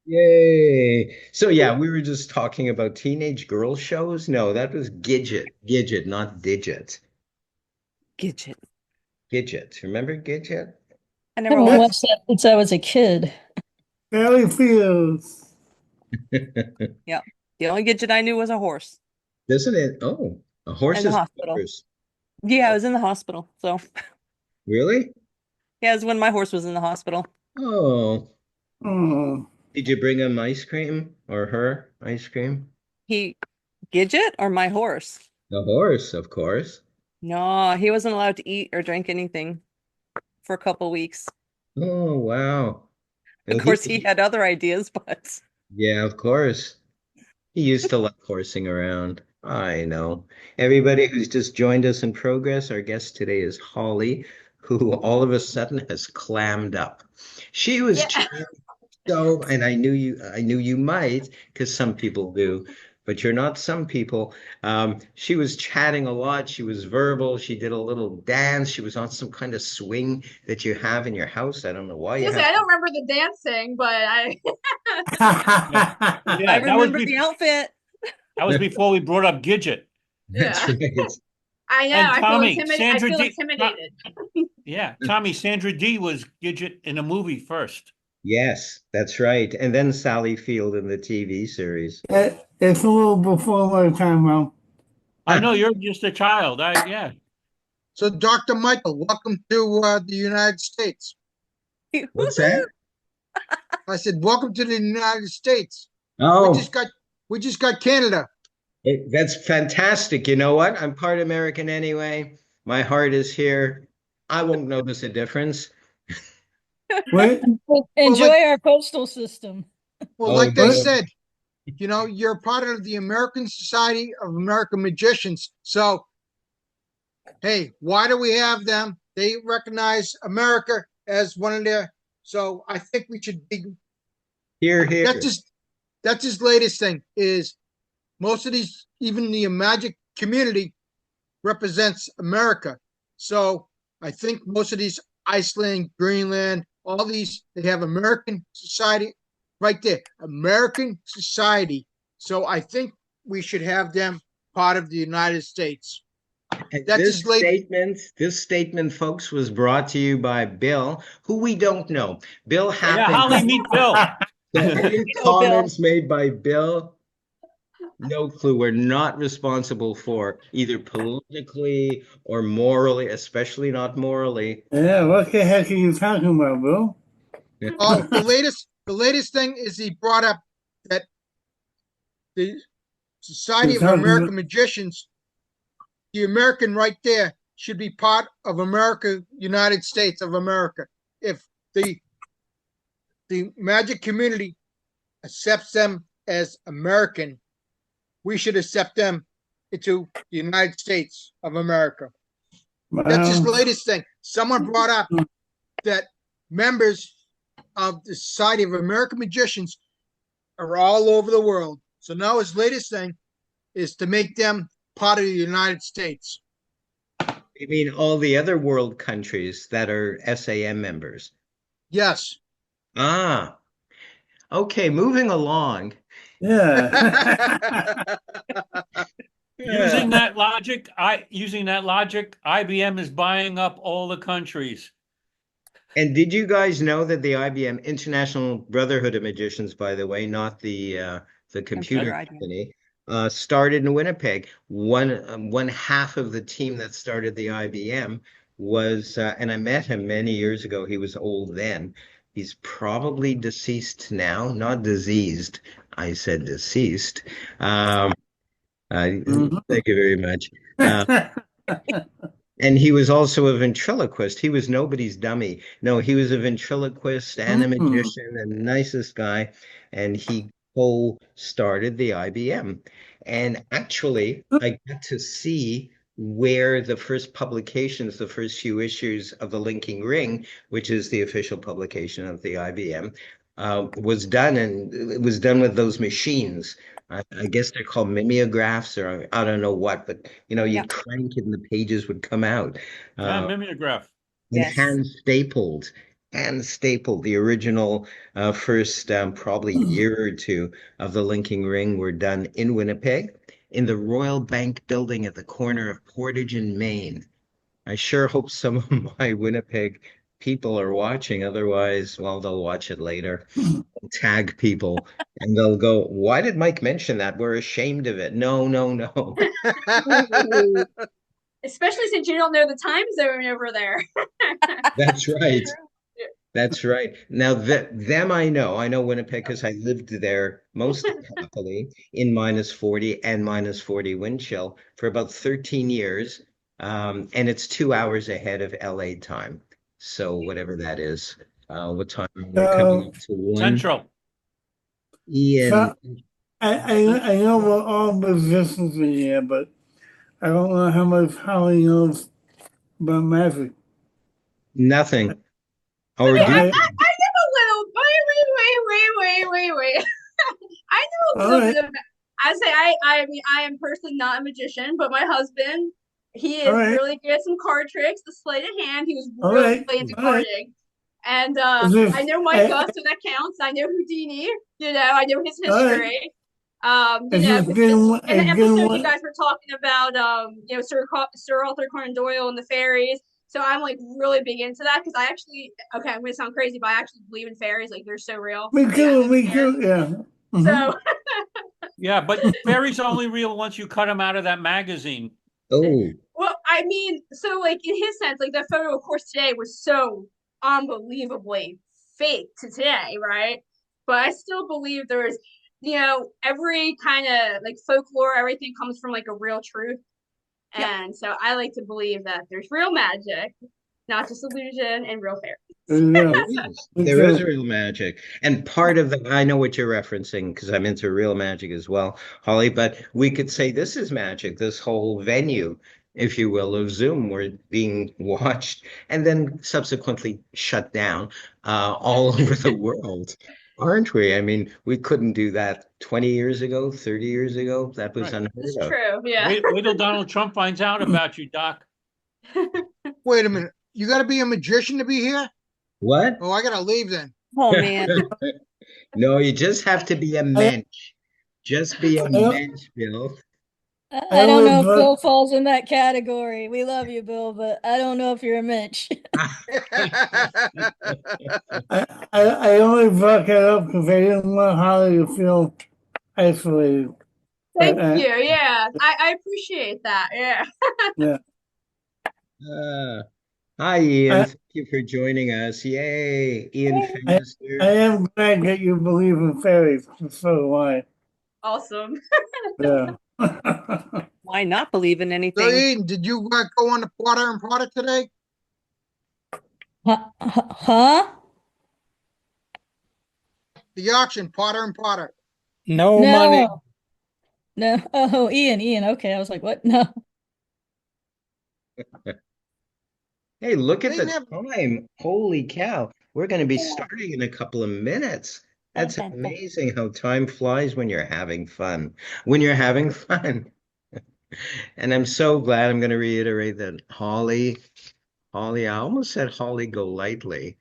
Yay. So yeah, we were just talking about teenage girl shows. No, that was Gidget. Gidget, not Digit. Gidget. Gidget. Remember Gidget? I I never haven't watched. watched that since I was a kid. Barely feels. Yeah. The only Gidget I knew was a horse Doesn't it? Oh, a in the horse's hospital. flippers. Yeah, I was in the hospital. So, Really? yeah, it was when my horse was in the hospital. Oh, Oh, did you bring him ice cream or her ice cream? He, Gidget or my horse? The horse, of course. No, he wasn't allowed to eat or drink anything for a couple weeks. Oh, wow. Of Well, course, he had other ideas, but yeah, of course. He used to love horsing around. I know. Everybody who's just joined us in progress, our guest today is Holly, who all of a sudden has clammed up. She was Yeah. chatting so, and I knew you might, because some people do, but you're not some people. She was chatting a lot. She was verbal. She did a little dance. She was on some kind of swing that you have in your house. I don't know why you Seriously, have. I don't remember the dancing, but I Yeah, I yeah, remember the outfit. that was before we brought up Gidget. That's yeah. right. I know. And I feel Tommy, intimidated. I Sandra feel D. intimidated. Yeah, Tommy, Sandra D was Gidget in a movie first. Yes, that's right. And then Sally Field in the TV series. it's a little before my time, well. I know you're just a child. Yeah. So, Dr. Michael, welcome to the United States. What's that? Woohoo! I said, welcome to the United States. We Oh, just got we just got Canada. that's fantastic. You know what? I'm part American anyway. My heart is here. I won't notice a difference. Wait, Well, Enjoy like our postal system. Oh, like they what? said, you're part of the American Society of American Magicians. So, hey, why do we have them? They recognize America as one of their. So I think we should be. here, That's here. just that's his latest thing. Is most of these, even the magic community, represents America. So I think most of these Iceland, Greenland, all these they have American society right there. American society. So I think we should have them part of the United States. And That's his late. this statement, folks, was brought to you by Bill, who we don't know. Bill Yeah, happened. Holly, meet Bill. So any Go, Bill. comments made by Bill, no clue. We're not responsible for either politically or morally, especially not morally. Yeah, what the heck are you talking about, Bill? Oh, the latest thing is he brought up that the Society You're of talking American about, Magicians, the American right there should be part of America, United States of America. If the magic community accepts them as American, we should accept them into the United States of America. That's his well, latest thing. Someone brought up that members of the Society of American Magicians are all over the world. So now his latest thing is to make them part of the United States. I mean, all the other world countries that are SAM members. Yes. Ah, okay, moving along. yeah. Using Yeah. that logic, IBM is buying up all the countries. And did you guys know that the IBM International Brotherhood of Magicians, by the way, not the Computer computer idea. company, started in Winnipeg. One half of the team that started the IBM was, and I met him many years ago. He was old then. He's probably deceased now, not diseased. I said deceased. Um, thank you very much. Uh, and he was also a ventriloquist. He was nobody's dummy. No, he was a ventriloquist and a Mhm. magician and the nicest guy. And he co-started the IBM. And actually, I got to see where the first publications, the first few issues of the Linking Ring, which is the official publication of the IBM, was done. And it was done with those machines. I guess they're called mimeographs or I don't know what, but Yeah. you'd crank it and the pages would come out Yeah, uh, mimeograph. and Yes. hand stapled. and staple. The original first probably year or two of the linking ring were done in Winnipeg in the Royal Bank building at the corner of Portage and Main. I sure hope some of my Winnipeg people are watching. Otherwise, well, they'll watch it later. Tag people and they'll go, "Why did Mike mention that? We're ashamed of it." No, no, no. Especially since you don't know the time zone over there. That's right. That's right. Now them I know. I know Winnipeg because I lived there most happily in -40 and -40 wind chill for about 13 years. And it's 2 hours ahead of LA time. So whatever that is. What time we're coming So, up to one. Central. Ian, so I know we're all musicians in here, but I don't know how much Holly knows about magic. nothing. I Or mean, do Okay, I know a little. Wait. I know a all little right, bit of. I mean, I am personally not a magician, but my husband, he all is right, really good at some card tricks. The sleight of hand, he was all really right, into all right. carding. And Is I this, know Micah, so that counts. I know Houdini, I know his all right. history. Is this Because in the getting episode you what? guys were talking about, Sir Arthur Conan Doyle and the fairies. So I'm like really big into that because I actually, okay, I'm gonna sound crazy, but I actually believe in fairies. Like they're so real. Me Like I too, live me here. too, yeah. So Yeah, but fairies only real once you cut them out of that magazine. oh, well, I mean, so like in his sense, like the photo, of course, today was so unbelievably fake to today, right? But I still believe there's, every kind of like folklore, everything comes from like a real truth. Yep. And so I like to believe that there's real magic, not just illusion and real fairies. Yeah, there is. me There is too. real magic. And part of the, I know what you're referencing because I'm into real magic as well, Holly, but we could say this is magic, this whole venue, if you will, of Zoom. We're being watched and then subsequently shut down all over the world, aren't we? I mean, we couldn't do that 20 years ago, 30 years ago. That was Right. unheard It's of. true. Yeah. Wait till Donald Trump finds out about you, Doc. Wait a minute. You got to be a magician to be here? What? Oh, I got to leave then. Oh man. No, you just have to be a I, mensch. Just be a I, don't- mensch, Bill. I I don't know only if Bill brought, falls in that category. We love you, Bill, but I don't know if you're a Mitch. I only brought that up because I didn't want Holly to feel isolated. But, Thank you. Yeah. I appreciate that. Yeah. yeah, Uh, Hi, Ian. I, Thank you for joining us. Yay, Ian I, Fennis I here. am glad that you believe in fairies, so do I. Awesome. Yeah. Why not believe in So, anything? Eden, did you go on the Potter and Potter today? Huh? The auction, Potter and Potter. No money. No. No. Oh, Ian. Okay. I was like, what? No. Hey, look at They the never. time. Holy cow. We're going to be starting in a couple of minutes. That's amazing how time flies when you're having fun. When you're having fun. And I'm so glad I'm going to reiterate that Holly, I almost said Holly Golightly.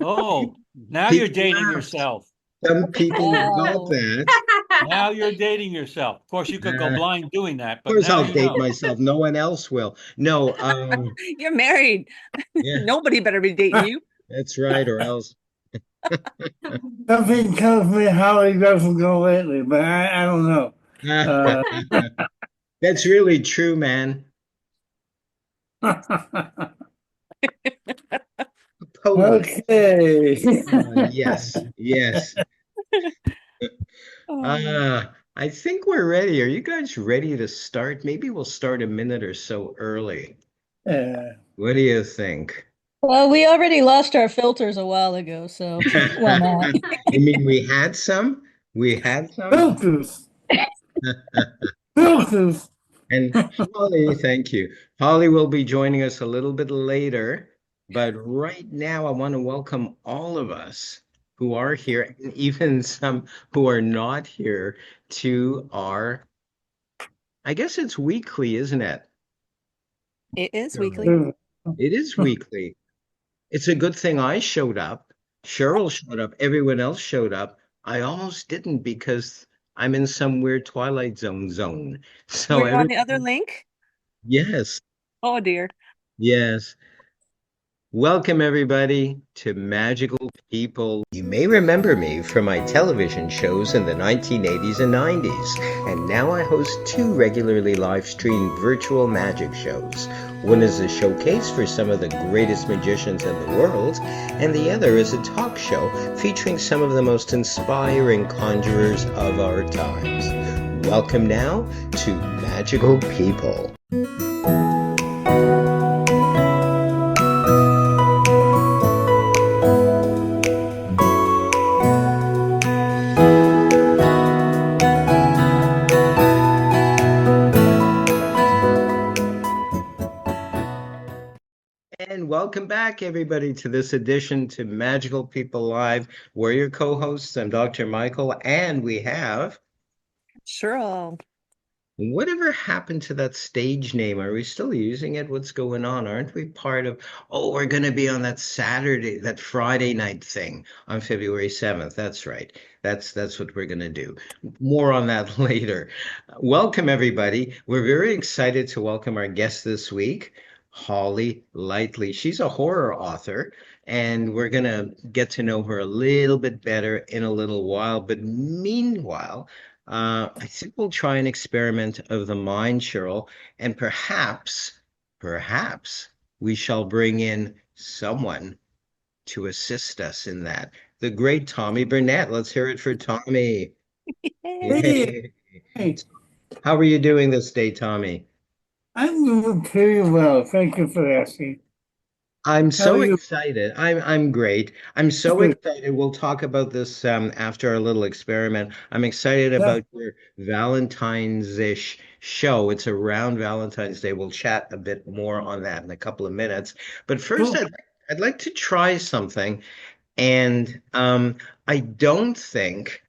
Oh, now you're People dating laughed. yourself. Some people got Oh. that. Now you're dating yourself. Of course, you could go Of blind doing that, but course, now I'll you date know. myself. No one else will. No, You're married. yeah, Nobody better be dating you. that's right, or else. Something tells me Holly doesn't go lately, but I don't know. Uh, That's really true, man. Pose. okay. Yes, yes. Oh. I think we're ready. Are you guys ready to start? Maybe we'll start a minute or so early. Yeah. What do you think? Well, we already lost our filters a while ago, so why not? I mean, we had some. We had some. Filters. Filters. And Holly, thank you. Holly will be joining us a little bit later, but right now I want to welcome all of us who are here, and even some who are not here, to our, I guess it's weekly, isn't it? It is weekly. It is weekly. It's a good thing I showed up. Cheryl showed up. Everyone else showed up. I almost didn't because I'm in some weird Twilight Zone. So Were you on the other everyone, link? yes, Oh dear. yes. Welcome, everybody, to Magical People. You may remember me from my television shows in the 1980s and 90s, and now I host two regularly live streamed virtual magic shows. One is a showcase for some of the greatest magicians in the world, and the other is a talk show featuring some of the most inspiring conjurers of our times. Welcome now to Magical People. And welcome back, everybody, to this edition to Magical People Live. We're your co-hosts. I'm Dr. Michael, and we have Cheryl. whatever happened to that stage name? Are we still using it? What's going on? Aren't we part of? Oh, we're going to be on that Saturday, that Friday night thing on February 7th. That's right. That's what we're going to do. More on that later. Welcome, everybody. We're very excited to welcome our guest this week, Holly Knightley. She's a horror author, and we're going to get to know her a little bit better in a little while. But meanwhile, I think we'll try an experiment of the mind, Cheryl, and perhaps we shall bring in someone to assist us in that. The great Tommy Burnett. Let's hear it for Tommy. Hey, Yay. hey, How are you doing this day, Tommy? I'm doing pretty well. Thank you for asking. I'm How are so you? excited. I'm great. I'm so Good. excited. We'll talk about this after our little experiment. I'm excited Yeah. about your Valentine's-ish show. It's around Valentine's Day. We'll chat a bit more on that in a couple of minutes. But first, Cool. I'd like to try something. And I don't think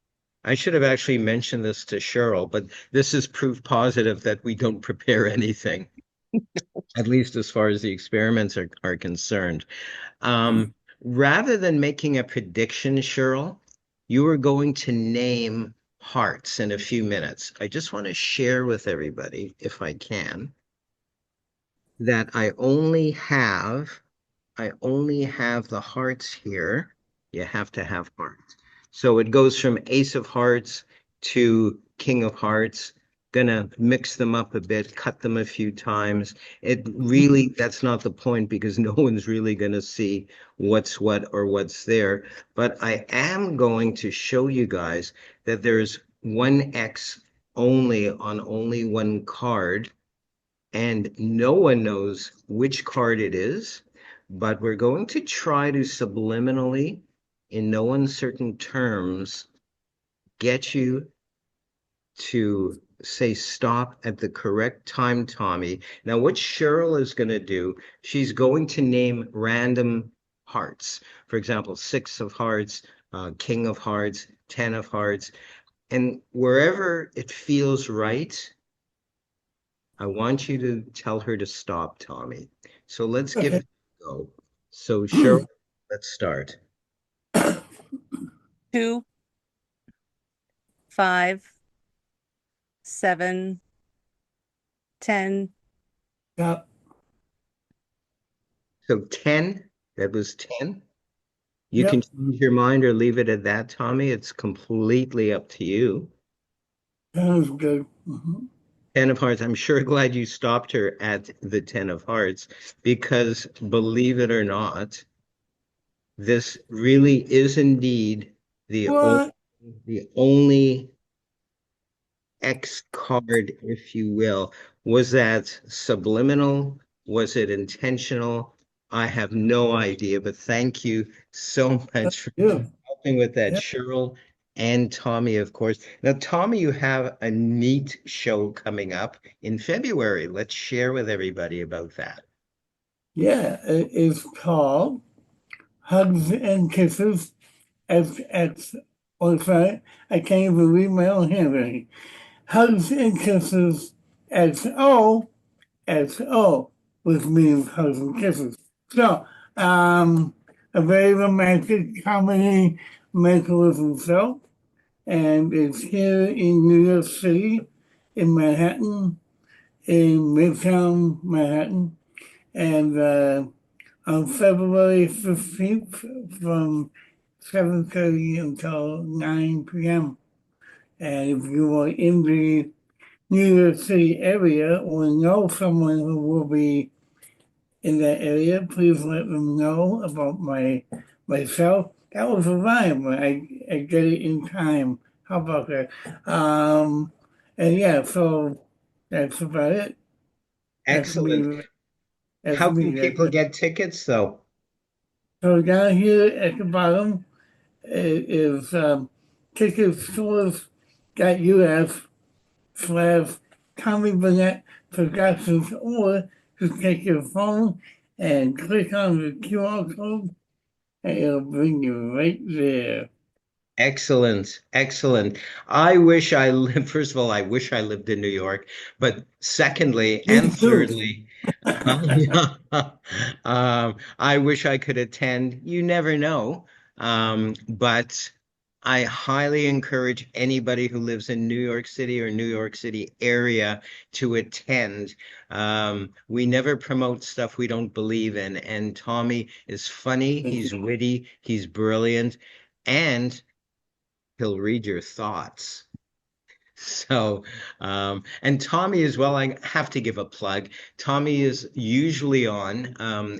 I should have actually mentioned this to Cheryl, but this is proof positive that we don't prepare anything, at least as far as the experiments are concerned. Rather than making a prediction, Cheryl, you are going to name hearts in a few minutes. I just want to share with everybody, if I can, that I only have the hearts here. You have to have hearts. So it goes from Ace of Hearts to King of Hearts. Gonna mix them up a bit, cut them a few times. That's not the point because no one's really gonna see what's what or what's there. But I am going to show you guys that there's one X only on only one card and no one knows which card it is, but we're going to try to subliminally, in no uncertain terms, get you to say stop at the correct time, Tommy. Now, what Cheryl is going to do, she's going to name random hearts. For example, Six of Hearts, King of Hearts, Ten of Hearts, and wherever it feels right, I want you to tell her to stop, Tommy. So let's give Okay. it a go. So, Cheryl, let's start. 2, 5, 7, 10. Yeah. So 10, that was 10. You can Yep. change your mind or leave it at that, Tommy. It's completely up to you. Sounds good. Mhm. 10 of Hearts. I'm sure glad you stopped her at the 10 of Hearts because believe it or not, this really is indeed What? the only X card, if you will. Was that subliminal? Was it intentional? I have no idea, but thank you so much for You. helping with that, Yeah. Cheryl and Tommy, of course. Now, Tommy, you have a neat show coming up in February. Let's share with everybody about that. Yeah. It is called Hugs and Kisses XX. Oh, sorry. I can't even read my own handwriting. Hugs and Kisses XOXO. with me of Hugs and Kisses. So, a very romantic comedy mentalism show, and it's here in New York City, in Manhattan, in Midtown Manhattan, and on February 15th from 7:30 until 9 p.m. And if you are in the New York City area or know someone who will be in that area, please let them know about myself. That was a rhyme. I get it in time. How about that? And yeah, so that's about it. That's Excellent. me. That's How can me. people get tickets though? So down here at the bottom is ticketstores.us/. Tommy Burnett Productions, or just take your phone and click on the QR code and it'll bring you right there. Excellent, excellent. I wish I lived, first of all, I wish I lived in New York, but secondly Me and too. thirdly, I wish I could attend. You never know. But I highly encourage anybody who lives in New York City or New York City area to attend. We never promote stuff we don't believe in, and Tommy is funny, Thank you. he's witty, he's brilliant, and he'll read your thoughts. So, and Tommy as well, I have to give a plug. Tommy is usually on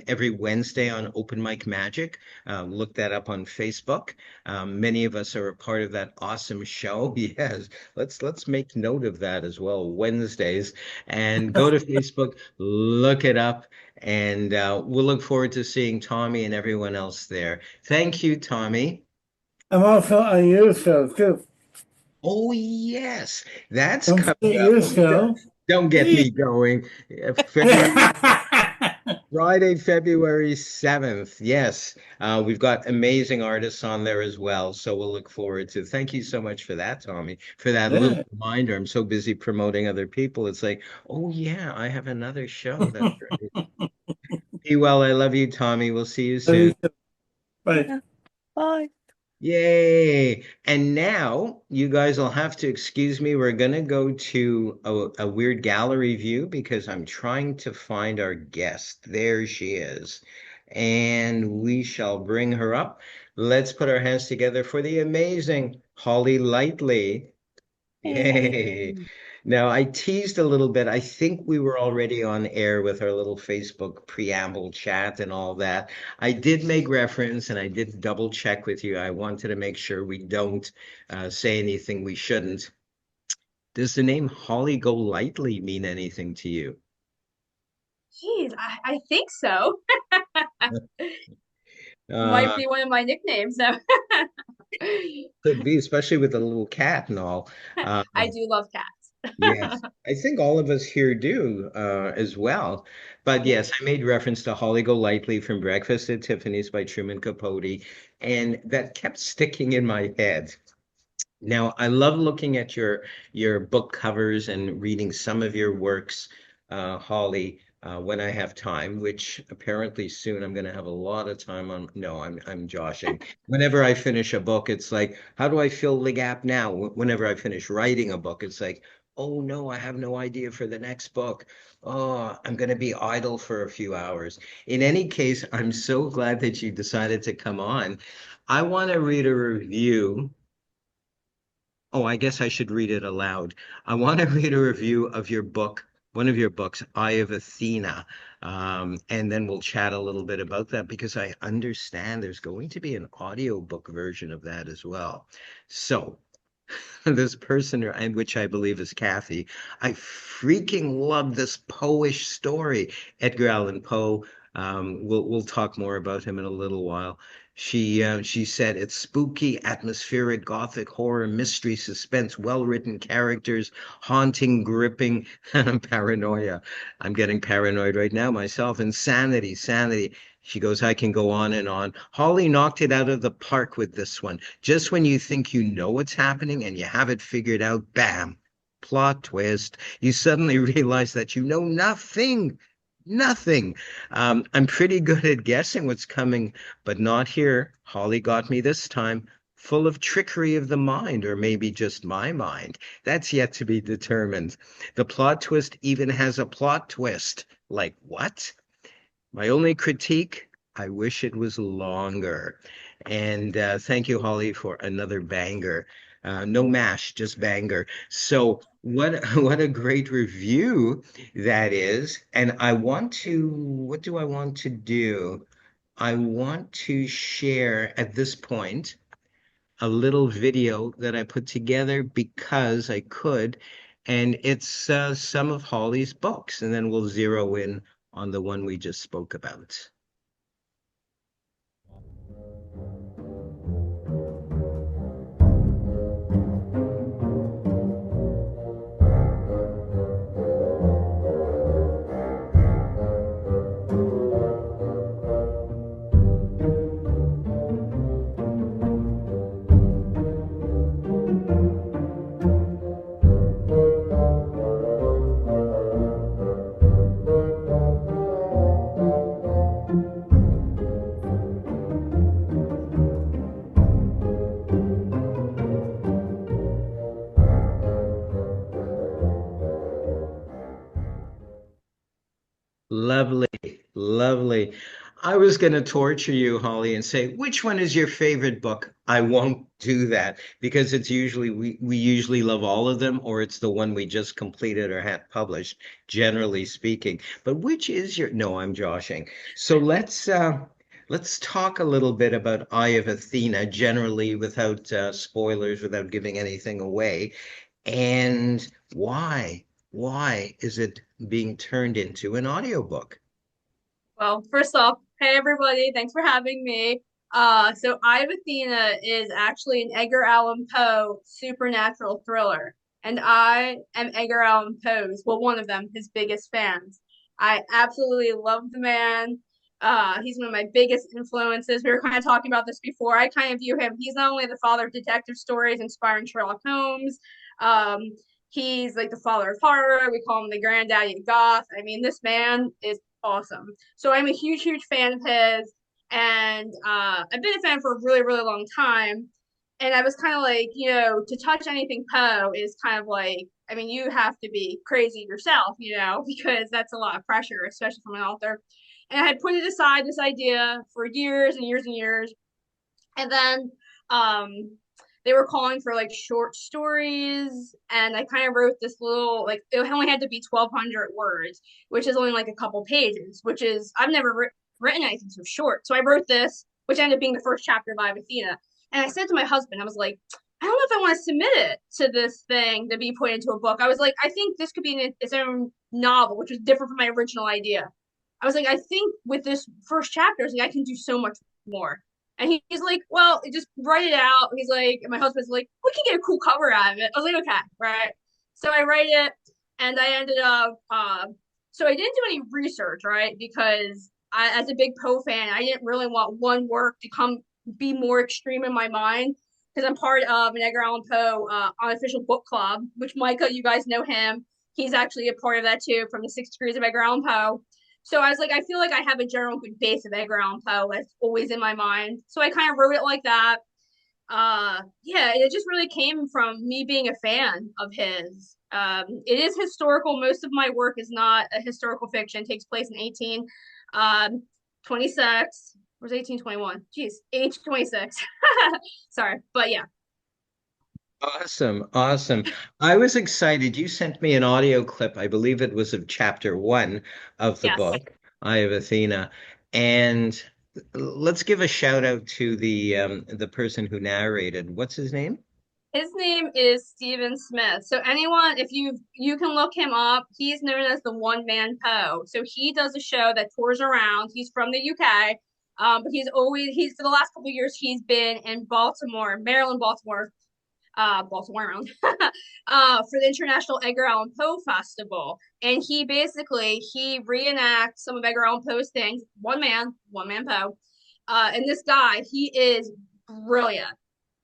every Wednesday on Open Mic Magic. Look that up on Facebook. Many of us are a part of that awesome show. Yes, let's make note of that as well. Wednesdays, and go to Facebook, look it up, and we'll look forward to seeing Tommy and everyone else there. Thank you, Tommy. I'm also on your show too. Oh, yes, that's Don't coming forget up. your show. Don't get me going. February, Friday, February 7th. Yes, we've got amazing artists on there as well. So we'll look forward to. Thank you so much for that, Tommy, for that little Yeah. reminder. I'm so busy promoting other people. It's like, oh, yeah, I have another show. That's right. Be well. I love you, Tommy. We'll see you soon. Bye. Yeah. Bye. Yay! And now you guys will have to excuse me. We're gonna go to a weird gallery view because I'm trying to find our guest. There she is. And we shall bring her up. Let's put our hands together for the amazing Holly Lightly. Yay. Hey. Now, I teased a little bit. I think we were already on air with our little Facebook preamble chat and all that. I did make reference and I did double check with you. I wanted to make sure we don't say anything we shouldn't. Does the name Holly Go Lightly mean anything to you? Jeez, I think so. Might Uh, be one of my nicknames. So. could be, especially with the little cat and all. Uh, I do love Yes, cats. I think all of us here do as well. But yes, I made reference to Holly Golightly from Breakfast at Tiffany's by Truman Capote, and that kept sticking in my head. Now, I love looking at your book covers and reading some of your works, Holly, when I have time, which apparently soon I'm going to have a lot of time on. No, I'm joshing. Whenever I finish a book, it's like, how do I fill the gap now? Whenever I finish writing a book, it's like, oh no, I have no idea for the next book. Oh, I'm going to be idle for a few hours. In any case, I'm so glad that you decided to come on. I want to read a review. Oh, I guess I should read it aloud. I want to read a review of your book, one of your books, Eye of Athena. And then we'll chat a little bit about that because I understand there's going to be an audiobook version of that as well. So, this person, and which I believe is Kathy, I freaking love this Poe-ish story. Edgar Allan Poe. We'll talk more about him in a little while. She said it's spooky, atmospheric, gothic horror, mystery, suspense, well-written characters, haunting, gripping, paranoia. I'm getting paranoid right now myself. Insanity, sanity. She goes, I can go on and on. Holly knocked it out of the park with this one. Just when you think you know what's happening and you have it figured out, bam, plot twist. You suddenly realize that you know nothing. Nothing. I'm pretty good at guessing what's coming, but not here. Holly got me this time. Full of trickery of the mind, or maybe just my mind. That's yet to be determined. The plot twist even has a plot twist. Like what? My only critique, I wish it was longer. And thank you, Holly, for another banger. No mash, just banger. So what what a great review that is. And I want to, what do I want to do? I want to share at this point a little video that I put together because I could, and it's some of Holly's books, and then we'll zero in on the one we just spoke about. Lovely, lovely. I was going to torture you, Holly, and say, which one is your favorite book? I won't do that because it's usually we usually love all of them, or it's the one we just completed or had published, generally speaking. But which is your, no, I'm joshing. So let's talk a little bit about Eye of Athena, generally without spoilers, without giving anything away. And why? Why is it being turned into an audiobook? Well, first off, hey everybody, thanks for having me. So Eye of Athena is actually an Edgar Allan Poe supernatural thriller. And I am Edgar Allan Poe's, well, one of them, his biggest fans. I absolutely love the man. He's one of my biggest influences. We were kind of talking about this before. I kind of view him, he's not only the father of detective stories inspiring Sherlock Holmes, um, he's like the father of horror. We call him the granddaddy of goth. I mean, this man is awesome. So I'm a huge, huge fan of his, and I've been a fan for a really, really long time. And I was kind of like, to touch anything Poe is kind of like, I mean, you have to be crazy yourself, because that's a lot of pressure, especially from an author. And I had put it aside, this idea, for years and years and years. And then um, they were calling for like short stories, and I kind of wrote this little, like, it only had to be 1,200 words, which is only like a couple pages, which is, I've never written anything so short. So I wrote this, which ended up being the first chapter by Athena. And I said to my husband, I was like, I don't know if I want to submit it to this thing to be put into a book. I was like, I think this could be its own novel, which was different from my original idea. I was like, I think with this first chapter, I was like, I can do so much more. And he's like, well, just write it out. He's like, and my husband's like, we can get a cool cover out of it. I was like, okay, right. So I write it, and I ended up, so I didn't do any research, right? Because as a big Poe fan, I didn't really want one work to be more extreme in my mind. Because I'm part of an Edgar Allan Poe unofficial book club, which Micah, you guys know him. He's actually a part of that too, from the 6 Degrees of Edgar Allan Poe. So I was like, I feel like I have a general good base of Edgar Allan Poe that's always in my mind. So I kind of wrote it like that. Yeah, it just really came from me being a fan of his. It is historical. Most of my work is not a historical fiction. It takes place in 1826. Where's 1821? Jeez, age 26. Sorry, but yeah. Awesome, awesome. I was excited. You sent me an audio clip. I believe it was of chapter one of the Yes. book, Eye of Athena. And let's give a shout out to the person who narrated. What's his name? His name is Stephen Smith. So anyone, if you can look him up, he's known as the One Man Poe. So he does a show that tours around. He's from the UK, but he's for the last couple of years he's been in Baltimore, Maryland, Baltimore around, for the International Edgar Allan Poe Festival, and he reenacts some of Edgar Allan Poe's things. One man Poe, and this guy, he is brilliant.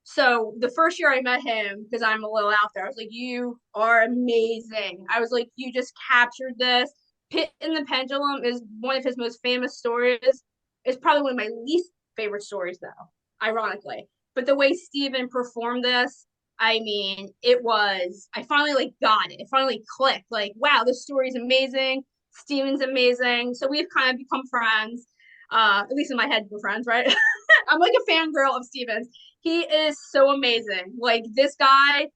So the first year I met him, because I'm a little out there, I was like, you are amazing. I was like, you just captured this. Pit in the Pendulum is one of his most famous stories. It's probably one of my least favorite stories, though, ironically. But the way Stephen performed this, I mean, I finally like got it. It finally clicked. Like, wow, this story is amazing. Stephen's amazing. So we've kind of become friends. At least in my head, we're friends, right? I'm like a fangirl of Stephen's. He is so amazing. Like this guy,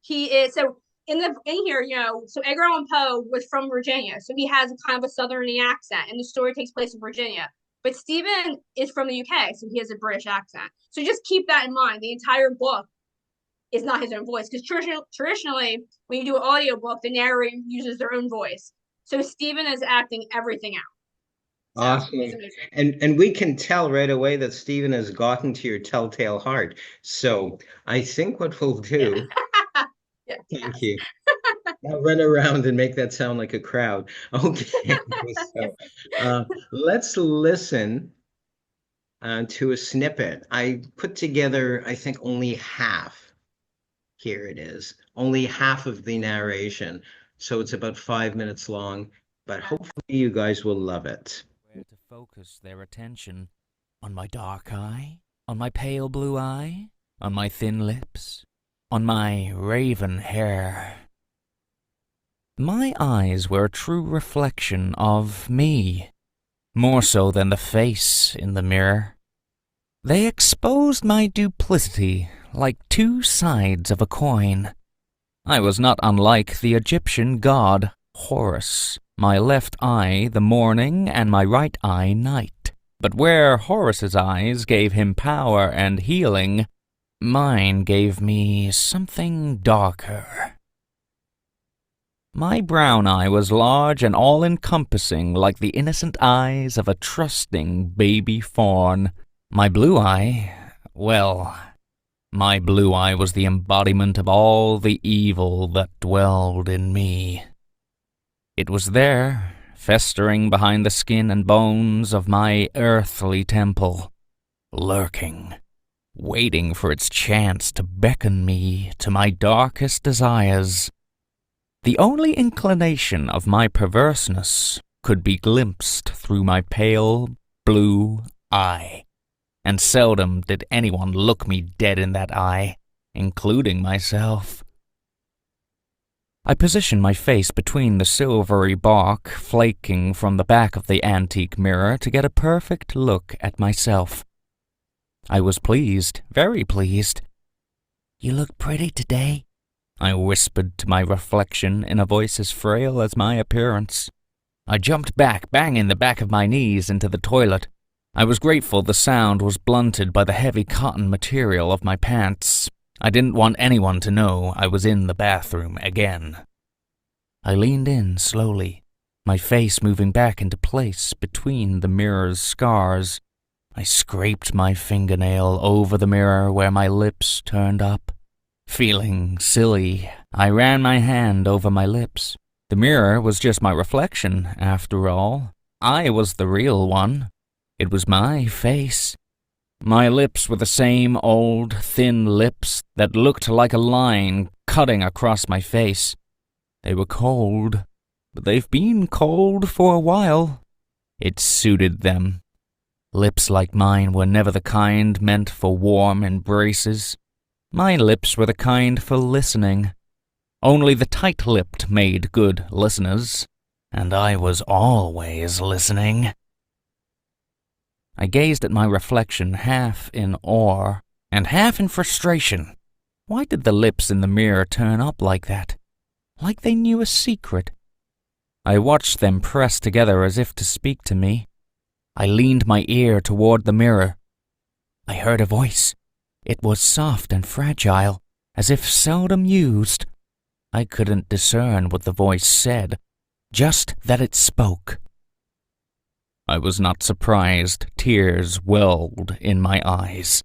he is so in here, so Edgar Allan Poe was from Virginia, so he has a kind of a southerny accent, and the story takes place in Virginia. But Stephen is from the UK, so he has a British accent. So just keep that in mind. The entire book is not his own voice, because traditionally, when you do an audiobook, the narrator uses their own voice. So Stephen is acting everything out. So Awesome. And we can tell right away that Stephen has gotten to your telltale heart. So I think what we'll do, yeah. thank you. I'll run around and make that sound like a crowd. Okay, so let's listen to a snippet. I put together, I think, only half. Here it is. Only half of the narration. So it's about 5 minutes long, but hopefully you guys will love it. Where to focus their attention? On my dark eye? On my pale blue eye? On my thin lips? On my raven hair? My eyes were a true reflection of me, more so than the face in the mirror. They exposed my duplicity like two sides of a coin. I was not unlike the Egyptian god Horus, my left eye the morning and my right eye night. But where Horus's eyes gave him power and healing, mine gave me something darker. My brown eye was large and all-encompassing like the innocent eyes of a trusting baby fawn. My blue eye, well, my blue eye was the embodiment of all the evil that dwelled in me. It was there, festering behind the skin and bones of my earthly temple, lurking, waiting for its chance to beckon me to my darkest desires. The only inclination of my perverseness could be glimpsed through my pale blue eye, and seldom did anyone look me dead in that eye, including myself. I positioned my face between the silvery bark flaking from the back of the antique mirror to get a perfect look at myself. I was pleased, very pleased. "You look pretty today," I whispered to my reflection in a voice as frail as my appearance. I jumped back, banging the back of my knees into the toilet. I was grateful the sound was blunted by the heavy cotton material of my pants. I didn't want anyone to know I was in the bathroom again. I leaned in slowly, my face moving back into place between the mirror's scars. I scraped my fingernail over the mirror where my lips turned up. Feeling silly, I ran my hand over my lips. The mirror was just my reflection, after all. I was the real one. It was my face. My lips were the same old, thin lips that looked like a line cutting across my face. They were cold, but they've been cold for a while. It suited them. Lips like mine were never the kind meant for warm embraces. My lips were the kind for listening. Only the tight-lipped made good listeners, and I was always listening. I gazed at my reflection half in awe and half in frustration. Why did the lips in the mirror turn up like that? Like they knew a secret. I watched them press together as if to speak to me. I leaned my ear toward the mirror. I heard a voice. It was soft and fragile, as if seldom used. I couldn't discern what the voice said, just that it spoke. I was not surprised tears welled in my eyes.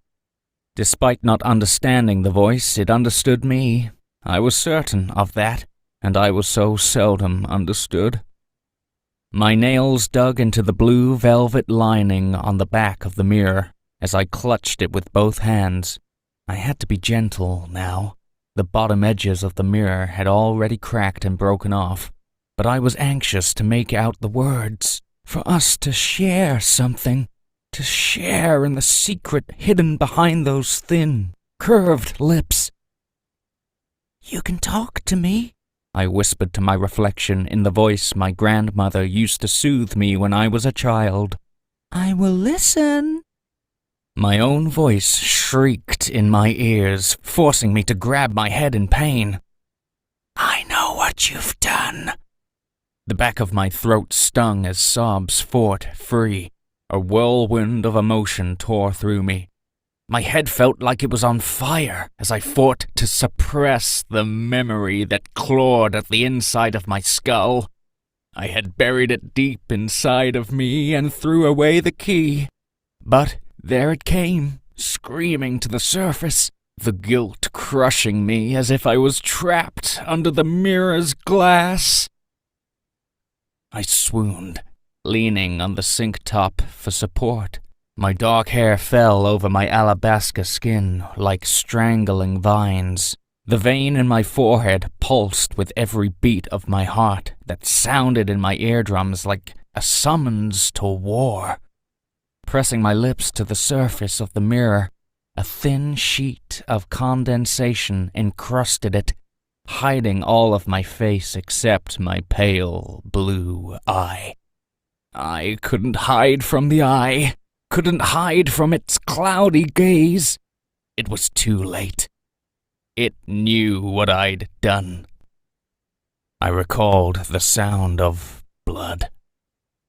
Despite not understanding the voice, it understood me. I was certain of that, and I was so seldom understood. My nails dug into the blue velvet lining on the back of the mirror as I clutched it with both hands. I had to be gentle now. The bottom edges of the mirror had already cracked and broken off, but I was anxious to make out the words, for us to share something, to share in the secret hidden behind those thin, curved lips. "You can talk to me," I whispered to my reflection in the voice my grandmother used to soothe me when I was a child. "I will listen." My own voice shrieked in my ears, forcing me to grab my head in pain. "I know what you've done." The back of my throat stung as sobs fought free. A whirlwind of emotion tore through me. My head felt like it was on fire as I fought to suppress the memory that clawed at the inside of my skull. I had buried it deep inside of me and threw away the key. But there it came, screaming to the surface, the guilt crushing me as if I was trapped under the mirror's glass. I swooned, leaning on the sink top for support. My dark hair fell over my alabaster skin like strangling vines. The vein in my forehead pulsed with every beat of my heart that sounded in my eardrums like a summons to war. Pressing my lips to the surface of the mirror, a thin sheet of condensation encrusted it, hiding all of my face except my pale blue eye. I couldn't hide from the eye, couldn't hide from its cloudy gaze. It was too late. It knew what I'd done. I recalled the sound of blood,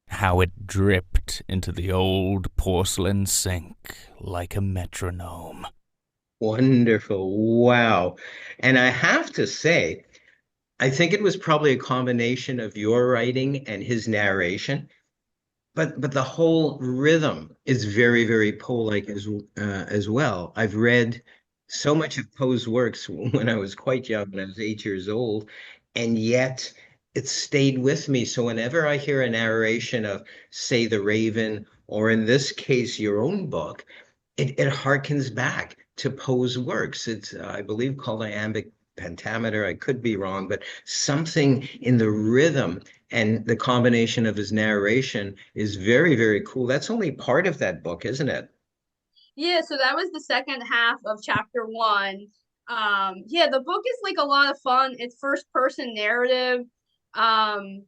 how it dripped into the old porcelain sink like a metronome. Wonderful. Wow. And I have to say, I think it was probably a combination of your writing and his narration. But the whole rhythm is very, very Poe-like as well. I've read so much of Poe's works when I was quite young, when I was 8 years old, and yet it stayed with me. So whenever I hear a narration of, say, The Raven, or in this case, your own book, it harkens back to Poe's works. It's, I believe, called iambic pentameter. I could be wrong, but something in the rhythm and the combination of his narration is very, very cool. That's only part of that book, isn't it? Yeah, so that was the second half of chapter one. Yeah, the book is like a lot of fun. It's first person narrative. Um,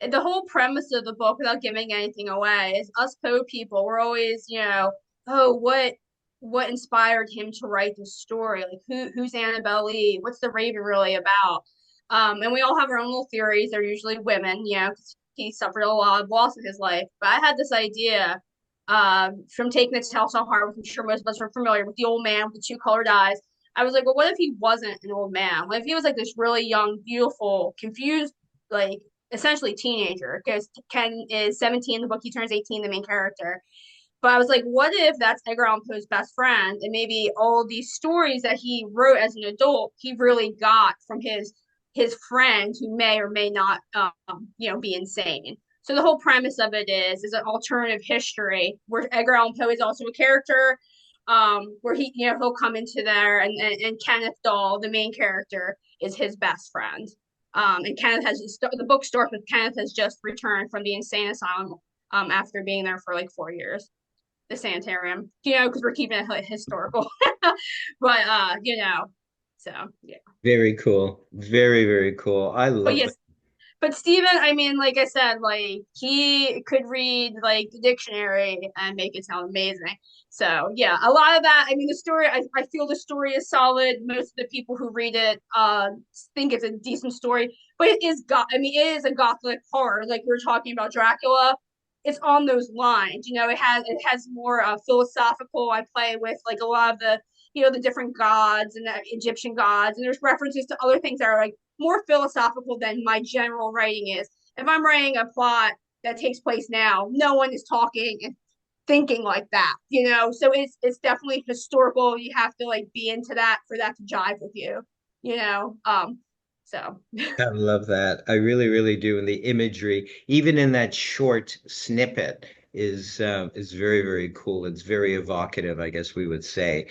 the whole premise of the book, without giving anything away, is us Poe people. We're always, oh, what inspired him to write this story? Like who's Annabelle Lee? What's the Raven really about? And we all have our own little theories. They're usually women, 'cause he suffered a lot of loss in his life. But I had this idea from taking the Telltale Heart, which I'm sure most of us are familiar with, the old man with the two colored eyes. I was like, well, what if he wasn't an old man? What if he was like this really young, beautiful, confused, like essentially teenager? Because Ken is 17 in the book, he turns 18, the main character. But I was like, what if that's Edgar Allan Poe's best friend, and maybe all these stories that he wrote as an adult, he really got from his friend who may or may not, be insane. So the whole premise of it is an alternative history where Edgar Allan Poe is also a character, where he'll come into there, and Kenneth Dahl, the main character, is his best friend. And the book starts with Kenneth has just returned from the insane asylum, after being there for like 4 years, the sanitarium, because we're keeping it historical. But so yeah. Very cool. Very, very cool. I But love that. yes, but Steven, I mean, like I said, like he could read like the dictionary and make it sound amazing. So yeah, a lot of that. I mean, the story. I feel the story is solid. Most of the people who read it think it's a decent story, but it is I mean, it is a gothic horror. Like we were talking about Dracula. It's on those lines. It has more philosophical. I play with like a lot of the different gods and the Egyptian gods, and there's references to other things that are like more philosophical than my general writing is. If I'm writing a plot that takes place now, no one is talking and thinking like that. So it's definitely historical. You have to like be into that for that to jive with you, you know. So I love that. I really, really do. And the imagery, even in that short snippet, is very, very cool. It's very evocative, I guess we would say.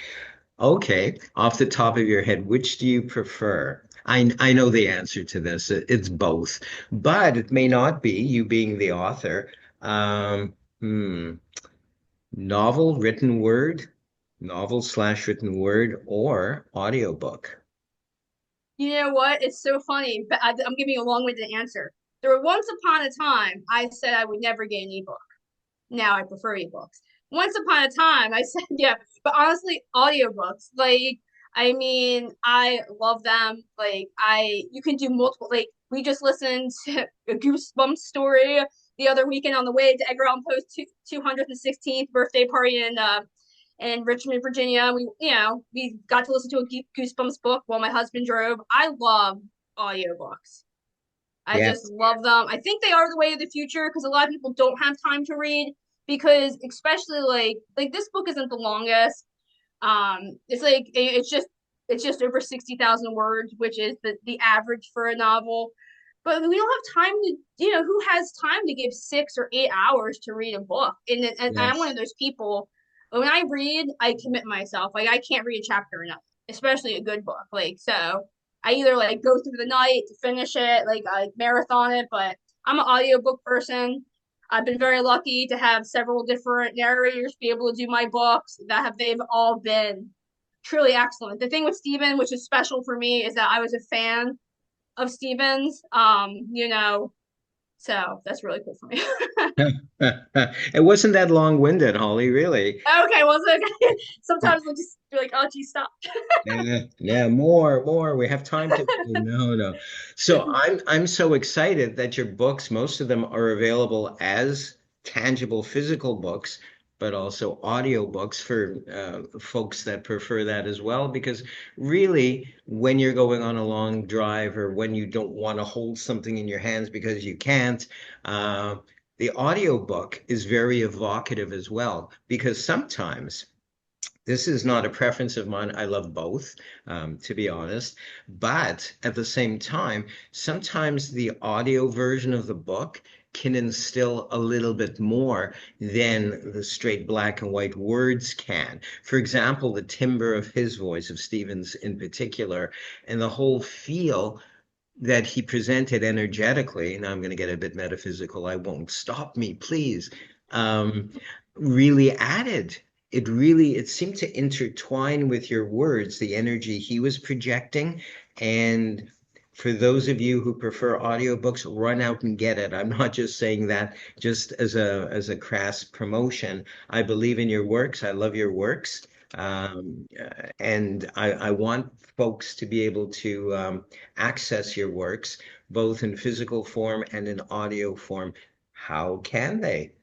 Okay, off the top of your head, which do you prefer? I know the answer to this. It's both, but it may not be, you being the author. Hmm. Novel, written word, novel slash written word, or audiobook. You know what? It's so funny, but I'm giving you a long-winded answer. There were once upon a time I said I would never get an ebook. Now I prefer ebooks. Once upon a time I said yeah, but honestly, audiobooks, like I mean, I love them. Like you can do multiple. Like we just listened to a Goosebumps story the other weekend on the way to Edgar Allan Poe's 216th birthday party in Richmond, Virginia. We got to listen to a Goosebumps book while my husband drove. I love audiobooks. I Yeah. just love them. I think they are the way of the future because a lot of people don't have time to read because especially like this book isn't the longest. It's like it's just over 60,000 words, which is the average for a novel. But we don't have time to, who has time to give 6 or 8 hours to read a book? And I'm one Yes. of those people. When I read, I commit myself. Like I can't read a chapter enough, especially a good book. Like so, I either like go through the night to finish it, like I marathon it. But I'm an audiobook person. I've been very lucky to have several different narrators be able to do my books they've all been truly excellent. The thing with Stephen, which is special for me, is that I was a fan of Stevens. So that's really cool for me. It wasn't that long-winded, Holly, really. Okay, well, so sometimes we'll just be like, oh, geez, stop. Yeah, yeah, more. We have time to. No, no. So I'm so excited that your books, most of them are available as tangible physical books, but also audio books for folks that prefer that as well. Because really, when you're going on a long drive or when you don't want to hold something in your hands because you can't, uh, the audio book is very evocative as well. Because sometimes. This is not a preference of mine. I love both, to be honest. But at the same time, sometimes the audio version of the book can instill a little bit more than the straight black and white words can. For example, the timbre of his voice, of Stevens in particular, and the whole feel that he presented energetically. Now I'm going to get a bit metaphysical. I won't stop me, please. Um, Really added. It seemed to intertwine with your words, the energy he was projecting. And for those of you who prefer audiobooks, run out and get it. I'm not just saying that just as a crass promotion. I believe in your works. I love your works. And I want folks to be able to access your works, both in physical form and in audio form. How can they?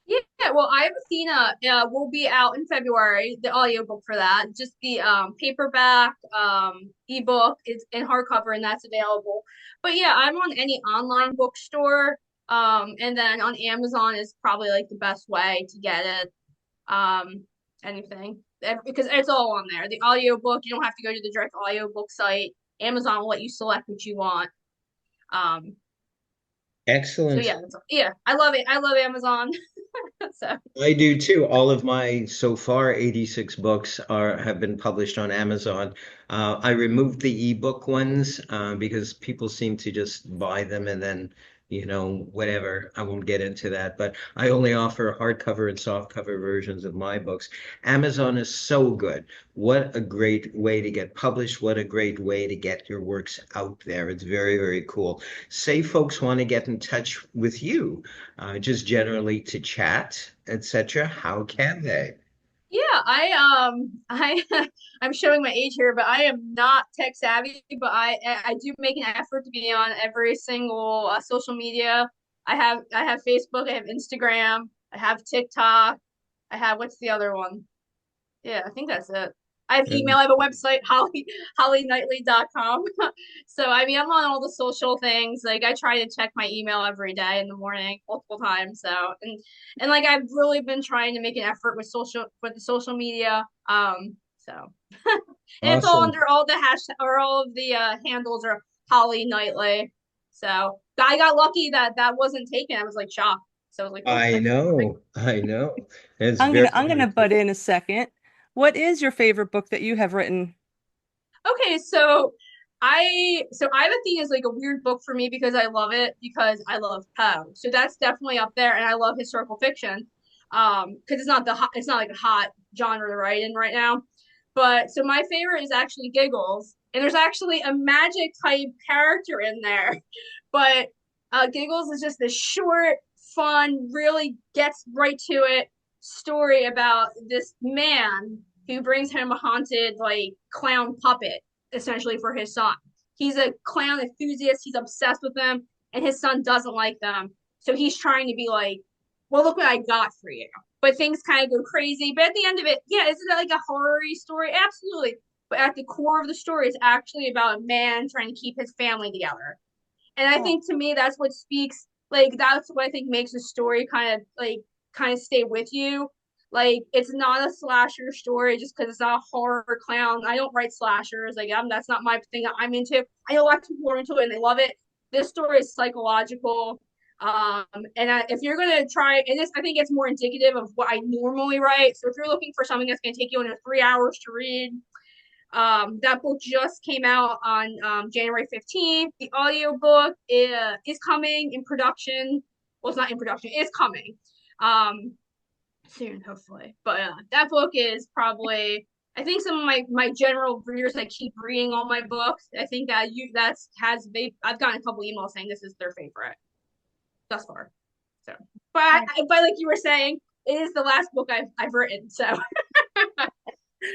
Yeah, well, I have Athena will be out in February, the audiobook for that. Just the paperback ebook is in hardcover and that's available. But yeah, I'm on any online bookstore. And then on Amazon is probably like the best way to get it. Um Anything. Because it's all on there. The audiobook, you don't have to go to the direct audiobook site. Amazon will let you select what you want. Um so Excellent. yeah, I love it. I love Amazon. So I do too. All of my so far 86 books are have been published on Amazon. I removed the ebook ones because people seem to just buy them and then, whatever. I won't get into that, but I only offer hardcover and softcover versions of my books. Amazon is so good. What a great way to get published. What a great way to get your works out there. It's very, very cool. Say folks want to get in touch with you just generally to chat, etc. How can they? yeah, I I'm showing my age here, but I am not tech savvy, but I do make an effort to be on every single social media. I have Facebook, I have Instagram, I have TikTok, I have what's the other one? Yeah, I think that's it. I have email, I have a website, hollyknightley.com. So I mean I'm on all the social things. Like I try to check my email every day in the morning, multiple times. So and like I've really been trying to make an effort with the social media. So and it's all Awesome. under all the all of the handles are Holly Knightley. So I got lucky that that wasn't taken. I was like shocked. So I was like, oh, I that's know. I know. It's I'm very, gonna I'm gonna very butt cool. in a second. What is your favorite book that you have written? okay. So I have a thing is like a weird book for me because I love it because I love Poe. So that's definitely up there, and I love historical fiction. Because it's not like a hot genre to write in right now. But so my favorite is actually Giggles, and there's actually a magic type character in there. But Giggles is just this short, fun, really gets right to it story about this man who brings him a haunted like clown puppet essentially for his son. He's a clown enthusiast. He's obsessed with them, and his son doesn't like them. So he's trying to be like, "Well, look what I got for you." But things kind of go crazy. But at the end of it, yeah, isn't it like a horror story? Absolutely. But at the core of the story, it's actually about a man trying to keep his family together. And I think to me, that's what speaks. Like that's what I think makes a story kind of stay with you. Like it's not a slasher story just because it's not a horror clown. I don't write slashers. Like that's not my thing that I'm into. I know a lot of people are into it and they love it. This story is psychological. If you're gonna try, and this I think it's more indicative of what I normally write. So if you're looking for something that's gonna take you under 3 hours to read, that book just came out on January 15th. The audiobook is coming in production. Well, it's not in production, it's coming soon, hopefully. But that book is probably, I think some of my general readers that keep reading all my books, I think I've gotten a couple emails saying this is their favorite thus far. So, but like you were saying, it is the last book I've written. So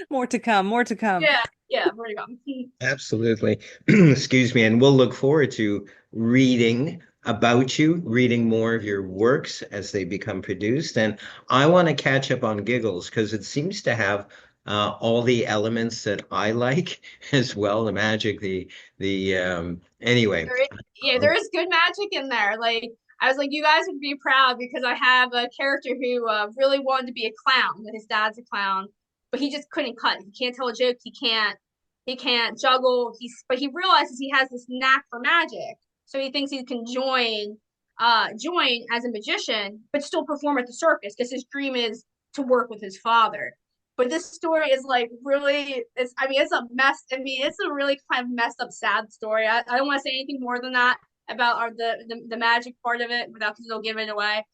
More to come, more to come. yeah, more to come. Absolutely. Excuse me. And we'll look forward to reading about you, reading more of your works as they become produced. And I want to catch up on Giggles because it seems to have all the elements that I like as well, the magic, anyway. There is good magic in there. Like I was like, you guys would be proud because I have a character who really wanted to be a clown. His dad's a clown, but he just couldn't cut. He can't tell a joke. He can't juggle. But he realizes he has this knack for magic, so he thinks he can join as a magician, but still perform at the circus because his dream is to work with his father. But this story is like really, it's a mess. I mean, it's a really kind of messed up, sad story. I don't want to say anything more than that about the magic part of it without because it'll give it away.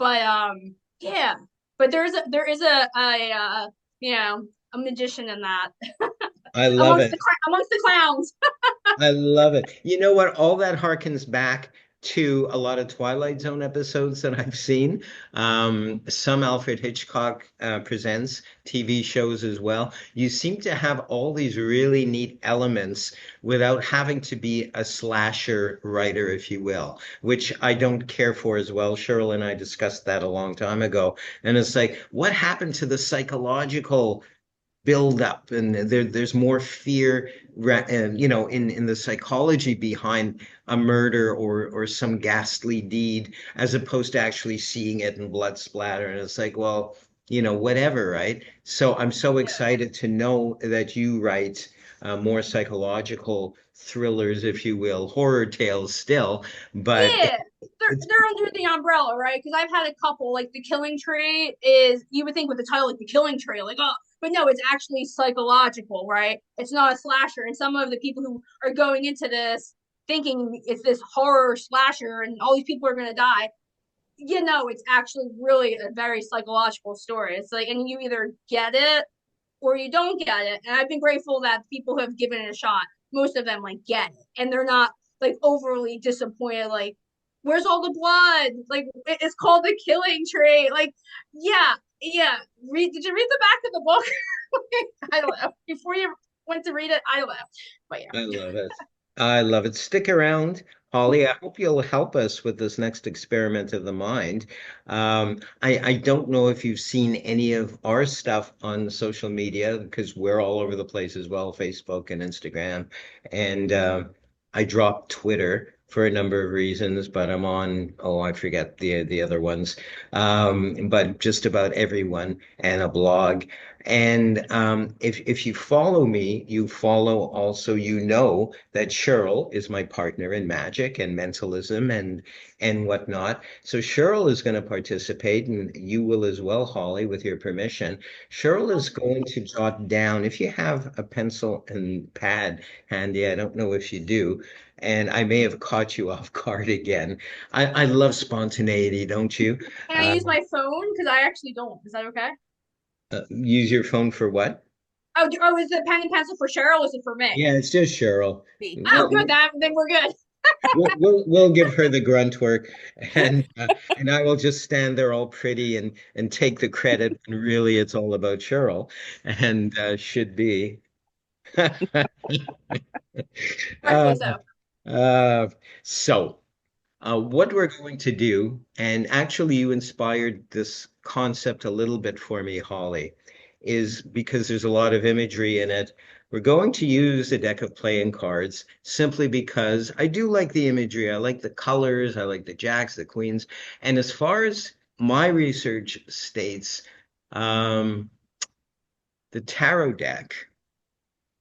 But yeah. But there is a a magician in that I love it. Amongst the clowns. I love it. You know what? All that harkens back to a lot of Twilight Zone episodes that I've seen. Some Alfred Hitchcock presents TV shows as well. You seem to have all these really neat elements without having to be a slasher writer, if you will, which I don't care for as well. Cheryl and I discussed that a long time ago. And it's like, what happened to the psychological build up and there's more fear in the psychology behind a murder or some ghastly deed as opposed to actually seeing it in blood splatter, and it's like, well, whatever, right? So I'm so excited to know that you write more psychological thrillers, if you will, horror tales still, but yeah, they're under the umbrella, right? Because I've had a couple, like The Killing Tree is, you would think with the title like The Killing Tree, like, oh, but no, it's actually psychological, right? It's not a slasher. And some of the people who are going into this thinking it's this horror slasher and all these people are going to die, it's actually really a very psychological story. It's like, and you either get it or you don't get it. And I've been grateful that people who have given it a shot, most of them like get it. And they're not like overly disappointed, like, where's all the blood? Like it's called The Killing Tree. Like, yeah, yeah. Did you read the back of the book? I don't know. Before you went to read it, I don't know. But yeah. I love it. I love it. Stick around, Holly. I hope you'll help us with this next experiment of the mind. I don't know if you've seen any of our stuff on social media because we're all over the place as well, Facebook and Instagram. And I dropped Twitter for a number of reasons, but I'm on, oh, I forget the other ones. But just about everyone and a blog. And if you follow me, you follow also, you know that Cheryl is my partner in magic and mentalism and whatnot. So Cheryl is going to participate, and you will as well, Holly, with your permission. Cheryl is going to jot down, if you have a pencil and pad handy, I don't know if you do, and I may have caught you off guard again. I love spontaneity, don't you? Can I use my phone? Because I actually don't. Is that okay? Use your phone for what? Oh, is the pen and pencil for Cheryl or is it for me? Yeah, it's just Cheryl. Me. Oh, good. Then we're good. We'll give her the grunt work, and I will just stand there all pretty and take the credit. And really, it's all about Cheryl, and should be. I Uh, say so. uh, so. What we're going to do, and actually you inspired this concept a little bit for me, Holly, is because there's a lot of imagery in it. We're going to use a deck of playing cards simply because I do like the imagery. I like the colors. I like the jacks, the queens. And as far as my research states, um, the tarot deck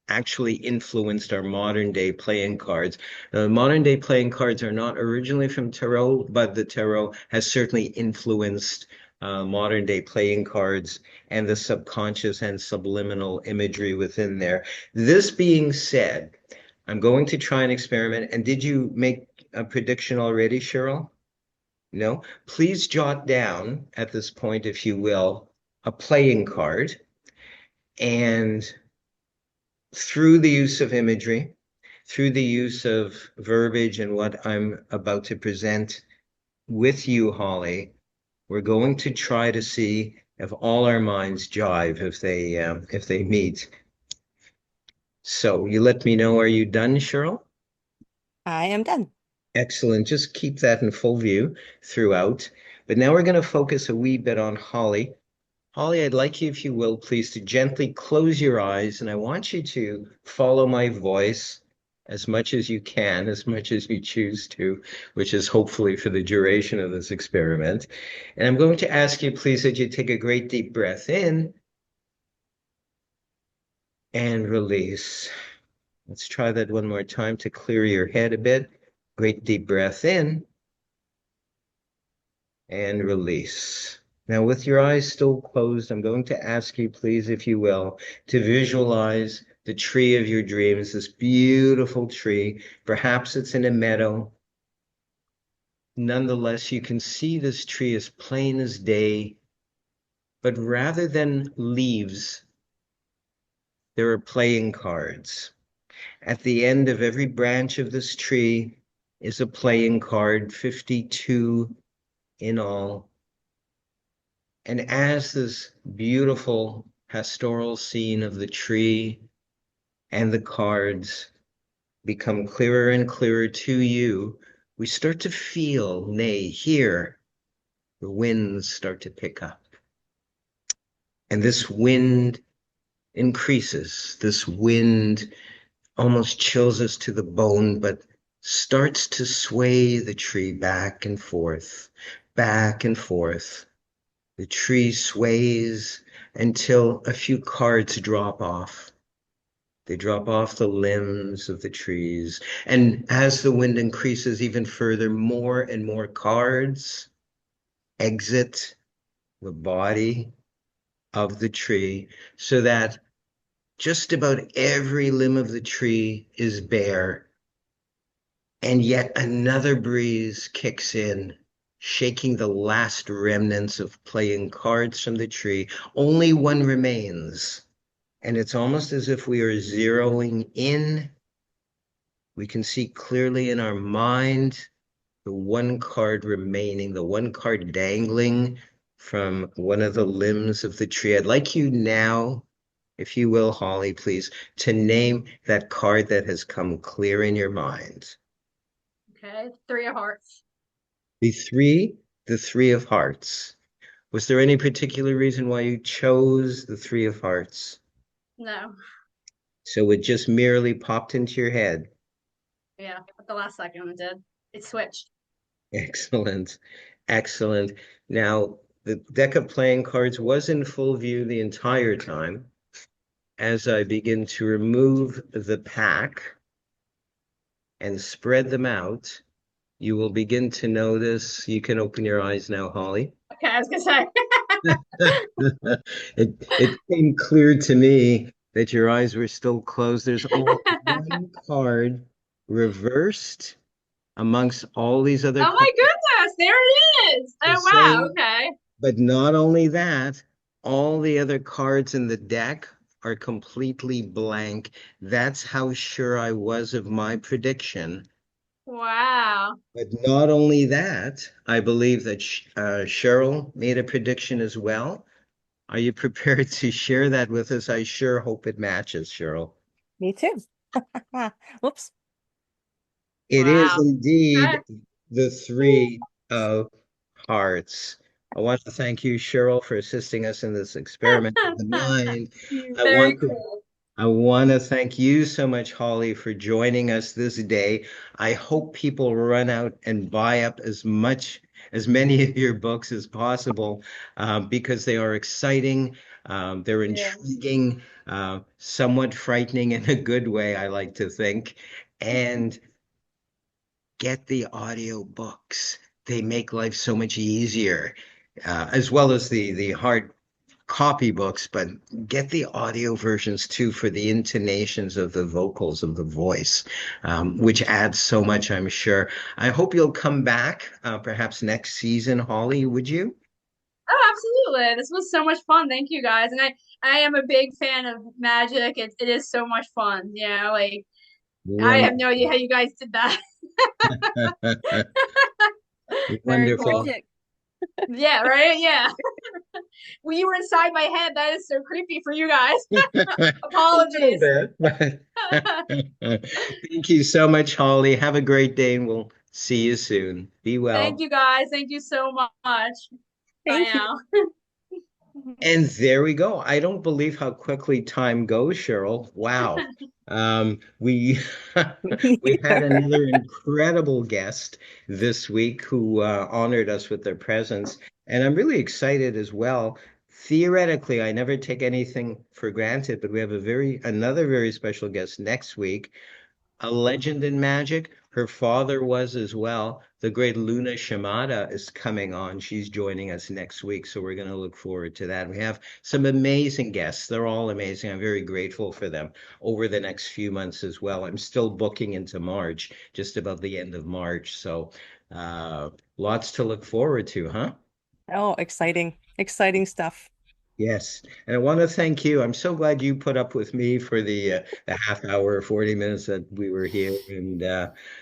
actually influenced our modern day playing cards. Modern day playing cards are not originally from tarot, but the tarot has certainly influenced modern day playing cards and the subconscious and subliminal imagery within there. This being said, I'm going to try an experiment. And did you make a prediction already, Cheryl? No? Please jot down at this point, if you will, a playing card. And through the use of imagery, through the use of verbiage and what I'm about to present with you, Holly, we're going to try to see if all our minds jive, if they meet. So you let me know, are you done, Cheryl? I am done. Excellent. Just keep that in full view throughout. But now we're going to focus a wee bit on Holly. Holly, I'd like you, if you will, please, to gently close your eyes, and I want you to follow my voice as much as you can, as much as you choose to, which is hopefully for the duration of this experiment. And I'm going to ask you, please, that you take a great deep breath in and release. Let's try that one more time to clear your head a bit. Great deep breath in and release. Now, with your eyes still closed, I'm going to ask you, please, if you will, to visualize the tree of your dreams, this beautiful tree. Perhaps it's in a meadow. Nonetheless, you can see this tree as plain as day, but rather than leaves, there are playing cards. At the end of every branch of this tree is a playing card, 52 in all. And as this beautiful pastoral scene of the tree and the cards become clearer and clearer to you, we start to feel, nay, hear the winds start to pick up. And this wind increases. This wind almost chills us to the bone, but starts to sway the tree back and forth, back and forth. The tree sways until a few cards drop off. They drop off the limbs of the trees. And as the wind increases even further, more and more cards exit the body of the tree so that just about every limb of the tree is bare. And yet another breeze kicks in, shaking the last remnants of playing cards from the tree. Only one remains. And it's almost as if we are zeroing in. We can see clearly in our mind the one card remaining, the one card dangling from one of the limbs of the tree. I'd like you now, if you will, Holly, please, to name that card that has come clear in your mind. Okay, three of hearts. The three of hearts. Was there any particular reason why you chose the three of hearts? No. So it just merely popped into your head. Yeah, at the last second it did. It switched. Excellent. Excellent. Now, The deck of playing cards was in full view the entire time. As I begin to remove the pack and spread them out, you will begin to notice, you can open your eyes now, Holly. Okay, I was gonna say. It came clear to me that your eyes were still closed. There's only one card reversed amongst all these other Oh my cards. goodness, there it is. The Oh wow, same, okay. but not only that, all the other cards in the deck are completely blank. That's how sure I was of my prediction. Wow. But not only that, I believe that Cheryl made a prediction as well. Are you prepared to share that with us? I sure hope it matches, Cheryl. Me too. Whoops. It is Wow. Okay. indeed the three of hearts. I want to thank you, Cheryl, for assisting us in this experiment of the mind. I Very want to cool. I want to thank you so much, Holly, for joining us this day. I hope people run out and buy up as many of your books as possible, because they are exciting, they're Yeah. intriguing, somewhat frightening in a good way, I like to think. And get the audio books. They make life so much easier, as well as the hard copy books, but get the audio versions too for the intonations of the vocals of the voice, which adds so much, I'm sure. I hope you'll come back, perhaps next season, Holly, would you? Oh, absolutely. This was so much fun. Thank you guys. And I am a big fan of magic. It is so much fun. Like I have no idea Wonderful. how you guys did that. Very cool. Wonderful. Magic. Yeah, right? Yeah. When you were inside my head, that is so creepy for you guys. A little Apologies. bit, but thank you so much, Holly. Have a great day, and we'll see you soon. Be Thank well. you guys. Thank you so much. Bye Thank you. now. And there we go. I don't believe how quickly time goes, Cheryl. Wow. We we had another incredible guest this week who honored us with their presence, and I'm really excited as well. Theoretically, I never take anything for granted, but we have another very special guest next week, a legend in magic. Her father was as well. The great Luna Shimada is coming on. She's joining us next week, so we're going to look forward to that. We have some amazing guests. They're all amazing. I'm very grateful for them over the next few months as well. I'm still booking into March, just about the end of March. So lots to look forward to, huh? Oh, exciting. Exciting stuff. Yes, and I want to thank you. I'm so glad you put up with me for the half hour, 40 minutes that we were here, and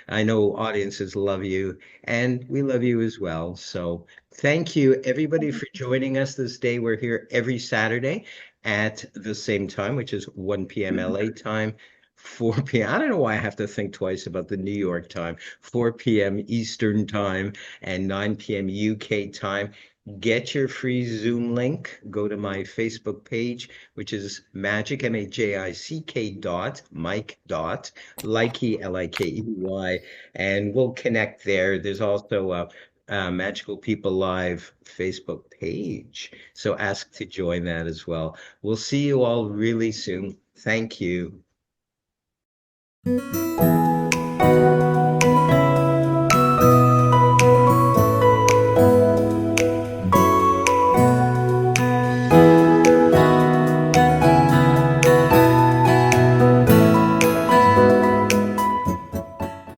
I know audiences love you, and we love you as well. So thank you, everybody, for joining us this day. We're here every Saturday at the same time, which is 1 p.m. LA time. 4 p.m. I don't know why I have to think twice about the New York time. 4 p.m. Eastern time and 9 p.m. UK time. Get your free Zoom link. Go to my Facebook page, which is magic, MAJICK dot, Mike dot, Likey, Likey, and we'll connect there. There's also a Magical People Live Facebook page. So ask to join that as well. We'll see you all really soon. Thank you.